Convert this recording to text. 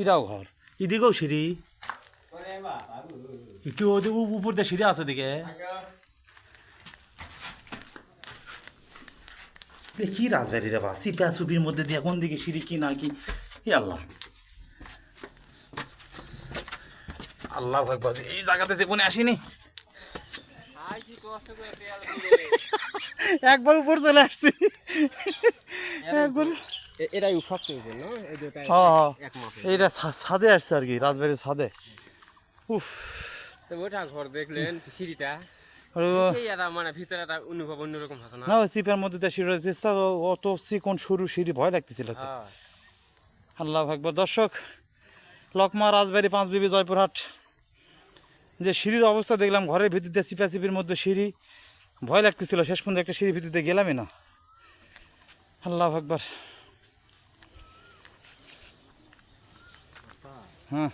এটাও ঘর, এদিকেও সিঁড়ি, কি ওদিকে উপর দিয়ে সিঁড়ি আছে ওদিকে। কি রাজবাড়ি রে বা, চিপা চুপির মধ্যে দিয়ে কোন দিকে সিঁড়ি কি না কি, ই আল্লাহ আল্লাহ ভাগবাজ, এই জায়গাতে যে কোনে আসিনি, একবার উপর চলে আসছি একবার। এটাই শক্ত না, এইটা ছাদে আসছে আর কি, রাজবাড়ির ছাদে। উফ, ওটা ঘর দেখলেন সিঁড়িটা, মানে ভিতরে একটা অনুভব অন্যরকম আছে না। না ওই চিপার মধ্যে দিয়ে সিঁড়ি চেষ্টা, অত চিকন সরু সিঁড়ি, ভয় লাগতেছিল। আল্লাহ আকবার। দর্শক, লকমা রাজবাড়ি পাঁচবিবি জয়পুরহাট, যে সিঁড়ির অবস্থা দেখলাম, ঘরের ভিতর দিয়ে চিপা চিপির মধ্যে সিঁড়ি, ভয় লাগতেছিল। শেষ পর্যন্ত একটা সিঁড়ির ভিতর দিয়ে গেলামই না। আল্লাহ আকবার। হ্যাঁ।